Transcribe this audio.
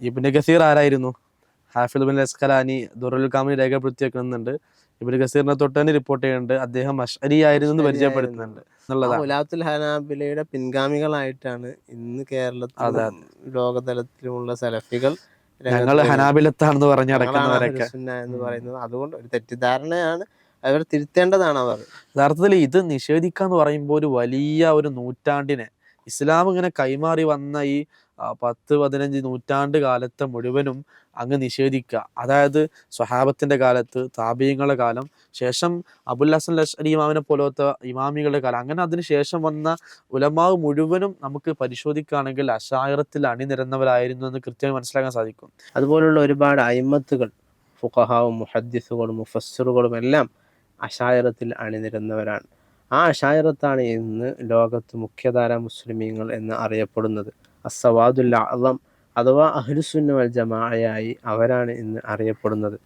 ഇബ്നു കസീർ ആരായിരുന്നു? ഹാഫിദ് ബിൻ അസ്കലാനി ദുറുൽ കാമിൽ രേഖപ്പെടുത്തി വെക്കുന്നുണ്ട്. ഇബ്നു കസീറിനെ തൊട്ട് തന്നെ റിപ്പോർട്ട് ചെയ്യുന്നുണ്ട് അദ്ദേഹം അശ്അരി ആയിരുന്നു എന്ന് പരിചയപ്പെടുത്തുന്നുണ്ട് എന്നുള്ളതാണ്. ഉലാത്തുൽ ഹനാബിലയുടെ പിൻഗാമികളായിട്ടാണ് ഇന്ന് കേരളത്തിലും ലോകതലത്തിലുമുള്ള സലഫികൾ ഞങ്ങൾ ഹനാബിലത്താണെന്ന് പറഞ്ഞ് നടക്കുന്നവരൊക്കെ. എന്ന് പറയുന്നത്. അതുകൊണ്ട് ഒരു തെറ്റിദ്ധാരണയാണ്, അവർ തിരുത്തേണ്ടതാണ്. അവർ യഥാർത്ഥത്തിൽ ഇത് നിഷേധിക്കാന്ന് പറയുമ്പോൾ ഒരു വലിയ ഒരു നൂറ്റാണ്ടിനെ ഇസ്ലാം ഇങ്ങനെ കൈമാറി വന്ന ഈ 10-15 നൂറ്റാണ്ട് കാലത്തെ മുഴുവനും അങ്ങ് നിഷേധിക്കുക. അതായത് സ്വഹാബത്തിന്റെ കാലത്ത്, താബീങ്ങളുടെ കാലം, ശേഷം അബുൽ ഹസൻ അശ്അരി ഇമാമിനെ പോലത്തെ ഇമാമികളുടെ കാലം, അങ്ങനെ അതിന് ശേഷം വന്ന ഉലമാവ് മുഴുവനും നമുക്ക് പരിശോധിക്കുകയാണെങ്കിൽ അശായറത്തിൽ അണിനിരന്നവരായിരുന്നു എന്ന് കൃത്യമായി മനസ്സിലാക്കാൻ സാധിക്കും. അതുപോലുള്ള ഒരുപാട് അയിമത്തുകൾ, ഫുഖഹാവും മുഹദ്ദിസുകളും മുഫസ്സിറുകളും എല്ലാം അശായറത്തിൽ അണിനിരന്നവരാണ്. ആ അശായറത്താണ് ഇന്ന് ലോകത്ത് മുഖ്യധാര മുസ്ലിമീങ്ങൾ എന്ന് അറിയപ്പെടുന്നത്. അസ്സവാദുൽ അഅ്ളം അഥവാ അഹ്ലുസുന്ന വൽ ജമാഅയായി അവരാണ് ഇന്ന് അറിയപ്പെടുന്നത്.